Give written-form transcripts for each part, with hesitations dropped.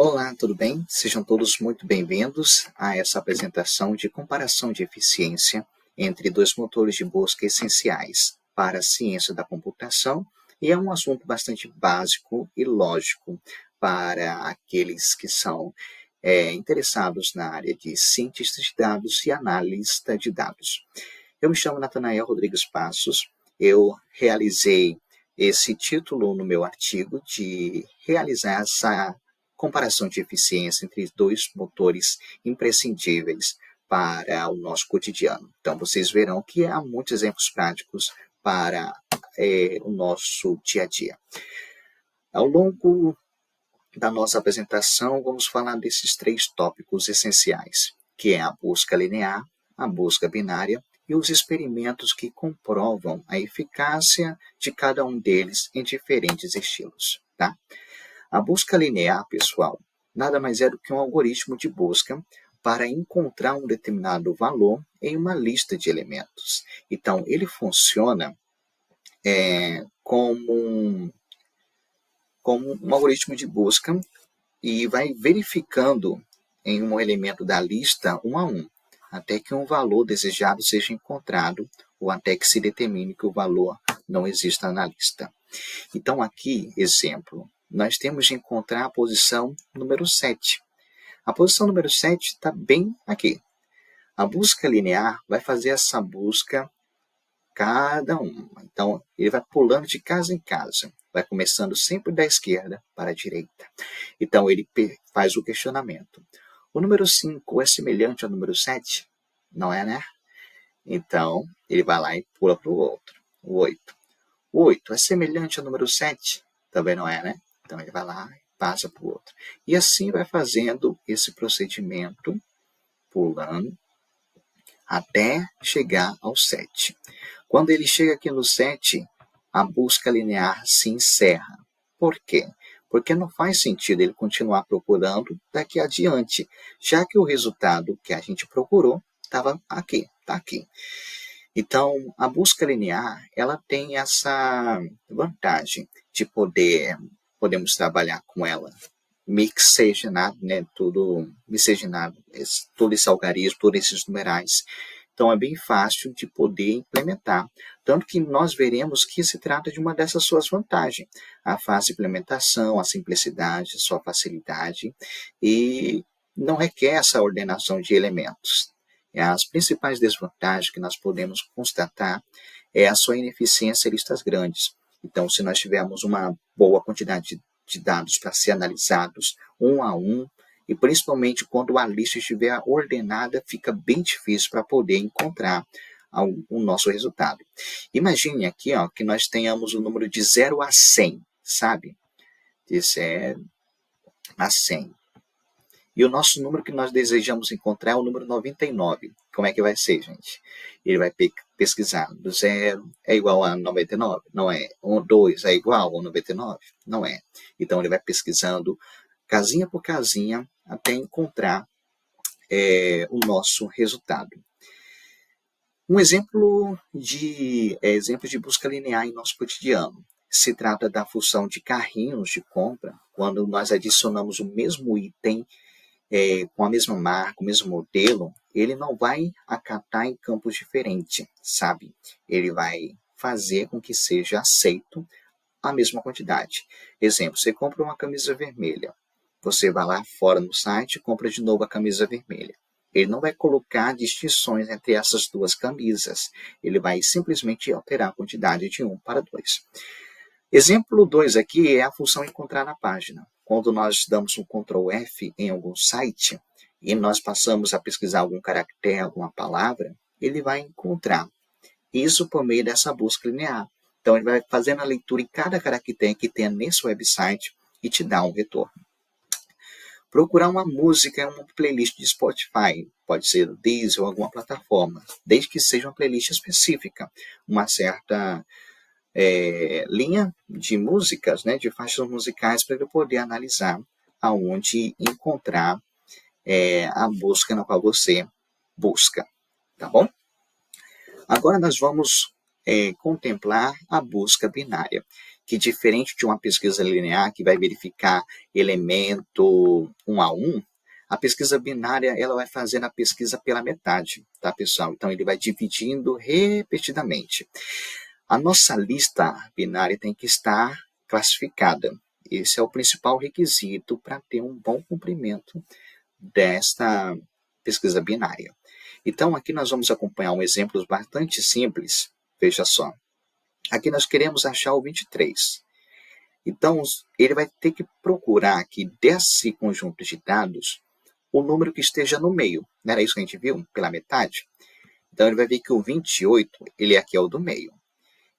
Olá, tudo bem? Sejam todos muito bem-vindos a essa apresentação de comparação de eficiência entre dois motores de busca essenciais para a ciência da computação, e é um assunto bastante básico e lógico para aqueles que são interessados na área de cientista de dados e analista de dados. Eu me chamo Natanael Rodrigues Passos, eu realizei esse título no meu artigo de realizar essa comparação de eficiência entre dois motores imprescindíveis para o nosso cotidiano. Então, vocês verão que há muitos exemplos práticos para o nosso dia a dia. Ao longo da nossa apresentação, vamos falar desses três tópicos essenciais, que é a busca linear, a busca binária e os experimentos que comprovam a eficácia de cada um deles em diferentes estilos, tá? A busca linear, pessoal, nada mais é do que um algoritmo de busca para encontrar um determinado valor em uma lista de elementos. Então, ele funciona como um algoritmo de busca e vai verificando em um elemento da lista um a um, até que um valor desejado seja encontrado ou até que se determine que o valor não exista na lista. Então, aqui, exemplo, nós temos de encontrar a posição número 7. A posição número 7 está bem aqui. A busca linear vai fazer essa busca cada uma. Então, ele vai pulando de casa em casa. Vai começando sempre da esquerda para a direita. Então, ele faz o questionamento. O número 5 é semelhante ao número 7? Não é, né? Então, ele vai lá e pula para o outro. O 8. O 8 é semelhante ao número 7? Também não é, né? Então, ele vai lá e passa para o outro. E assim vai fazendo esse procedimento, pulando, até chegar ao 7. Quando ele chega aqui no 7, a busca linear se encerra. Por quê? Porque não faz sentido ele continuar procurando daqui adiante, já que o resultado que a gente procurou estava aqui, está aqui. Então, a busca linear, ela tem essa vantagem de podemos trabalhar com ela mixagenado, né, tudo miscigenado, todo esse algarismo, todos esses numerais. Então, é bem fácil de poder implementar. Tanto que nós veremos que se trata de uma dessas suas vantagens. A fácil implementação, a simplicidade, a sua facilidade, e não requer essa ordenação de elementos. As principais desvantagens que nós podemos constatar é a sua ineficiência em listas grandes. Então, se nós tivermos uma boa quantidade de dados para ser analisados um a um, e principalmente quando a lista estiver ordenada, fica bem difícil para poder encontrar o nosso resultado. Imagine aqui que nós tenhamos o número de 0 a 100, sabe? De 0 a 100. E o nosso número que nós desejamos encontrar é o número 99. Como é que vai ser, gente? Ele vai pesquisar do 0 é igual a 99? Não é. 2 é igual a 99? Não é. Então, ele vai pesquisando casinha por casinha até encontrar o nosso resultado. Um exemplo de busca linear em nosso cotidiano. Se trata da função de carrinhos de compra, quando nós adicionamos o mesmo item com a mesma marca, o mesmo modelo, ele não vai acatar em campos diferentes, sabe? Ele vai fazer com que seja aceito a mesma quantidade. Exemplo, você compra uma camisa vermelha, você vai lá fora no site e compra de novo a camisa vermelha. Ele não vai colocar distinções entre essas duas camisas, ele vai simplesmente alterar a quantidade de 1 para 2. Exemplo 2 aqui é a função encontrar na página. Quando nós damos um Ctrl F em algum site e nós passamos a pesquisar algum caractere, alguma palavra, ele vai encontrar. Isso por meio dessa busca linear. Então, ele vai fazendo a leitura em cada caractere que tem nesse website e te dá um retorno. Procurar uma música em uma playlist de Spotify, pode ser do Deezer ou alguma plataforma, desde que seja uma playlist específica, uma certa linha de músicas, né, de faixas musicais, para ele poder analisar aonde encontrar a busca na qual você busca, tá bom? Agora nós vamos contemplar a busca binária, que diferente de uma pesquisa linear que vai verificar elemento um a um, a pesquisa binária ela vai fazer a pesquisa pela metade, tá, pessoal? Então ele vai dividindo repetidamente. A nossa lista binária tem que estar classificada. Esse é o principal requisito para ter um bom cumprimento desta pesquisa binária. Então, aqui nós vamos acompanhar um exemplo bastante simples. Veja só. Aqui nós queremos achar o 23. Então, ele vai ter que procurar aqui desse conjunto de dados o número que esteja no meio. Não era isso que a gente viu? Pela metade? Então, ele vai ver que o 28, ele aqui é o do meio.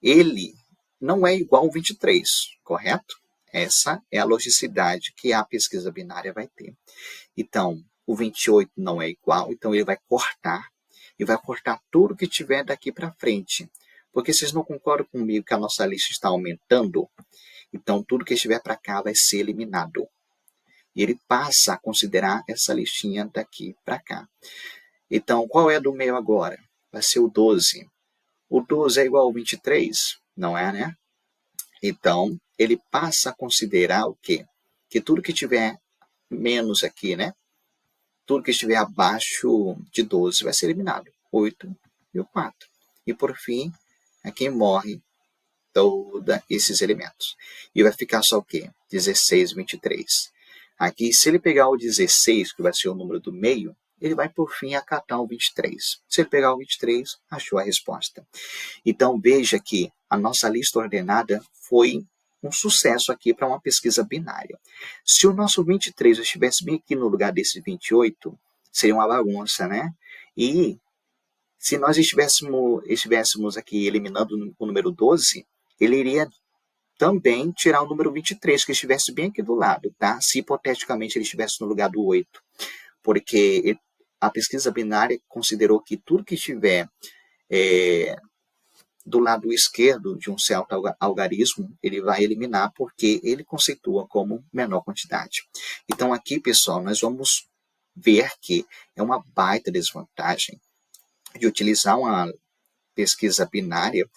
Ele não é igual ao 23, correto? Essa é a logicidade que a pesquisa binária vai ter. Então, o 28 não é igual, então ele vai cortar, e vai cortar tudo que tiver daqui para frente. Porque vocês não concordam comigo que a nossa lista está aumentando? Então, tudo que estiver para cá vai ser eliminado. E ele passa a considerar essa listinha daqui para cá. Então, qual é do meio agora? Vai ser o 12. O 12 é igual ao 23? Não é, né? Então, ele passa a considerar o quê? Que tudo que tiver menos aqui, né? Tudo que estiver abaixo de 12 vai ser eliminado. 8 e o 4. E, por fim, aqui morre todos esses elementos. E vai ficar só o quê? 16, 23. Aqui, se ele pegar o 16, que vai ser o número do meio, ele vai, por fim, acatar o 23. Se ele pegar o 23, achou a resposta. Então, veja que a nossa lista ordenada foi um sucesso aqui para uma pesquisa binária. Se o nosso 23 estivesse bem aqui no lugar desse 28, seria uma bagunça, né? E se nós estivéssemos aqui eliminando o número 12, ele iria também tirar o número 23, que estivesse bem aqui do lado, tá? Se hipoteticamente ele estivesse no lugar do 8. Porque a pesquisa binária considerou que tudo que estiver do lado esquerdo de um certo algarismo, ele vai eliminar porque ele conceitua como menor quantidade. Então aqui, pessoal, nós vamos ver que é uma baita desvantagem de utilizar uma pesquisa binária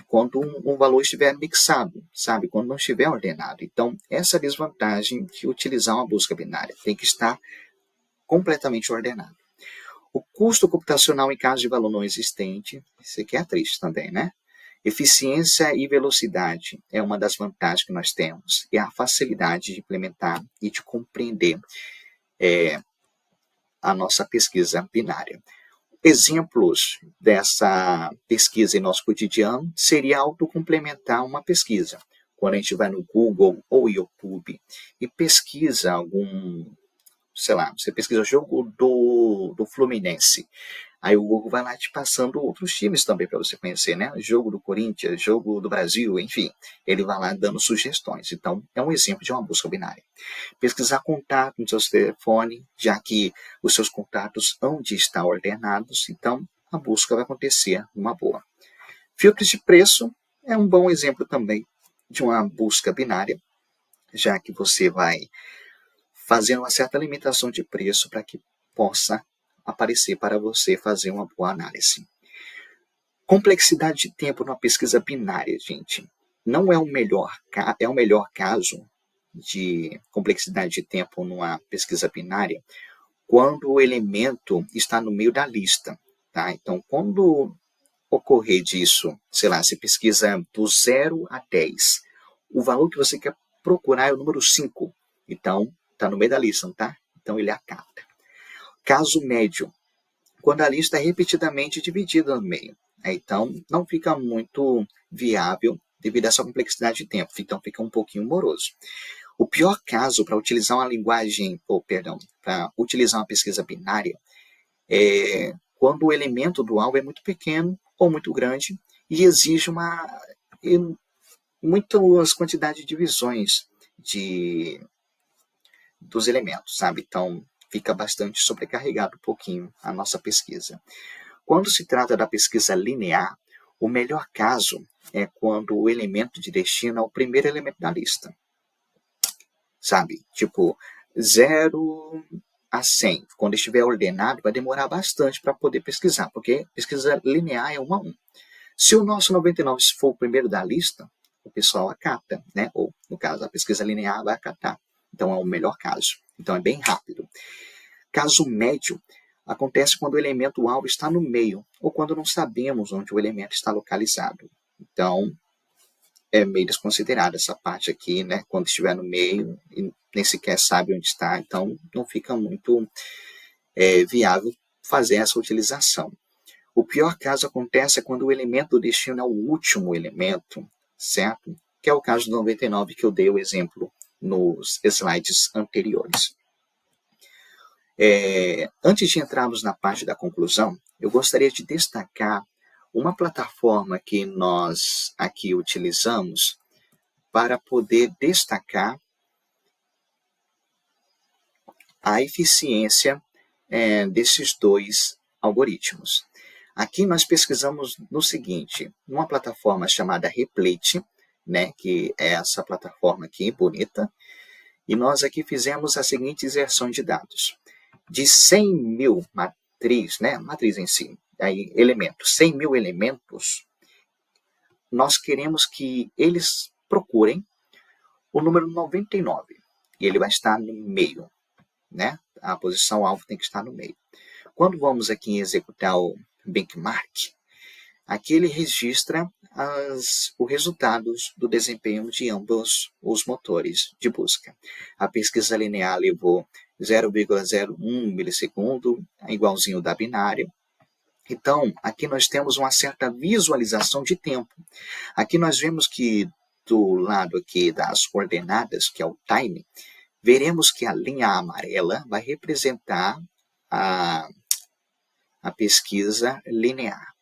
quando um valor estiver mixado, sabe? Quando não estiver ordenado. Então, essa é a desvantagem de utilizar uma busca binária. Tem que estar completamente ordenado. O custo computacional em caso de valor não existente, isso aqui é triste também, né? Eficiência e velocidade é uma das vantagens que nós temos. E a facilidade de implementar e de compreender a nossa pesquisa binária. Exemplos dessa pesquisa em nosso cotidiano seria autocomplementar uma pesquisa. Quando a gente vai no Google ou YouTube e pesquisa algum, sei lá, você pesquisa o jogo do Fluminense. Aí o Google vai lá te passando outros times também para você conhecer, né? Jogo do Corinthians, jogo do Brasil, enfim. Ele vai lá dando sugestões. Então, é um exemplo de uma busca binária. Pesquisar contato no seu telefone, já que os seus contatos hão de estar ordenados, então a busca vai acontecer numa boa. Filtros de preço é um bom exemplo também de uma busca binária, já que você vai fazer uma certa limitação de preço para que possa aparecer para você fazer uma boa análise. Complexidade de tempo numa pesquisa binária, gente. Não é o melhor caso de complexidade de tempo numa pesquisa binária quando o elemento está no meio da lista. Tá? Então, quando ocorrer disso, sei lá, você pesquisa do 0 a 10, o valor que você quer procurar é o número 5. Então, está no meio da lista, não tá? Então, ele acata. Caso médio, quando a lista é repetidamente dividida no meio. Então, não fica muito viável devido a essa complexidade de tempo. Então, fica um pouquinho moroso. O pior caso para utilizar uma para utilizar uma pesquisa binária é quando o elemento do alvo é muito pequeno ou muito grande e exige muitas quantidades de divisões dos elementos, sabe? Então, fica bastante sobrecarregado um pouquinho a nossa pesquisa. Quando se trata da pesquisa linear, o melhor caso é quando o elemento de destino é o primeiro elemento da lista. Sabe? Tipo, 0 a 100, quando estiver ordenado, vai demorar bastante para poder pesquisar, porque pesquisa linear é 1 a 1. Se o nosso 99 for o primeiro da lista, o pessoal acata, né? Ou, no caso, a pesquisa linear vai acatar. Então, é o melhor caso. Então, é bem rápido. Caso médio acontece quando o elemento-alvo está no meio, ou quando não sabemos onde o elemento está localizado. Então, é meio desconsiderada essa parte aqui, né? Quando estiver no meio e nem sequer sabe onde está, então não fica muito viável fazer essa utilização. O pior caso acontece quando o elemento do destino é o último elemento, certo? Que é o caso do 99 que eu dei o exemplo nos slides anteriores. Antes de entrarmos na parte da conclusão, eu gostaria de destacar uma plataforma que nós aqui utilizamos para poder destacar a eficiência desses dois algoritmos. Aqui nós pesquisamos no seguinte, numa plataforma chamada Replete, né, que é essa plataforma aqui, bonita, e nós aqui fizemos a seguinte inserção de dados. De 100 mil matriz, né, matriz em si, aí, elementos, 100 mil elementos, nós queremos que eles procurem o número 99, e ele vai estar no meio, né? A posição alvo tem que estar no meio. Quando vamos aqui executar o benchmark, aqui ele registra os resultados do desempenho de ambos os motores de busca. A pesquisa linear levou 0,01 milissegundo, igualzinho da binária. Então, aqui nós temos uma certa visualização de tempo. Aqui nós vemos que do lado aqui das coordenadas, que é o time, veremos que a linha amarela vai representar a pesquisa linear.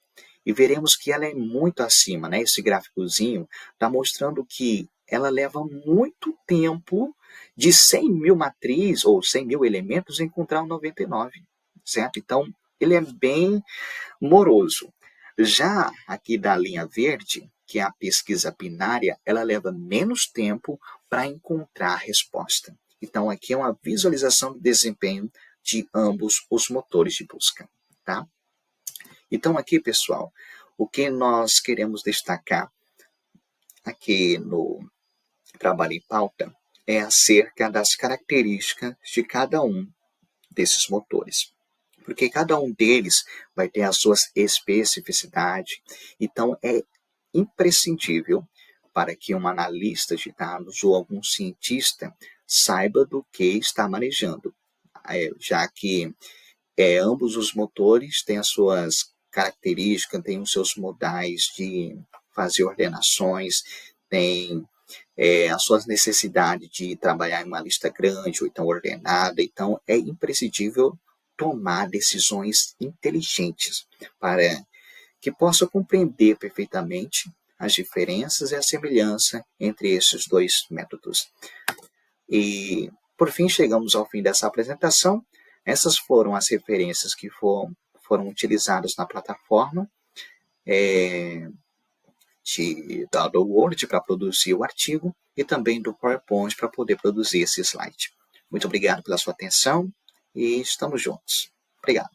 E veremos que ela é muito acima, né? Esse gráficozinho está mostrando que ela leva muito tempo de 100 mil matrizes ou 100 mil elementos a encontrar o 99, certo? Então, ele é bem moroso. Já aqui da linha verde, que é a pesquisa binária, ela leva menos tempo para encontrar a resposta. Então, aqui é uma visualização do desempenho de ambos os motores de busca, tá? Então, aqui, pessoal, o que nós queremos destacar aqui no Trabalho em Pauta é acerca das características de cada um desses motores. Porque cada um deles vai ter as suas especificidades. Então, é imprescindível para que um analista de dados ou algum cientista saiba do que está manejando, já que ambos os motores têm as suas características, têm os seus modais de fazer ordenações, têm as suas necessidades de trabalhar em uma lista grande ou então ordenada. Então, é imprescindível tomar decisões inteligentes para que possa compreender perfeitamente as diferenças e a semelhança entre esses dois métodos. E, por fim, chegamos ao fim dessa apresentação. Essas foram as referências que foram utilizadas na plataforma do Word para produzir o artigo e também do PowerPoint para poder produzir esse slide. Muito obrigado pela sua atenção e estamos juntos. Obrigado.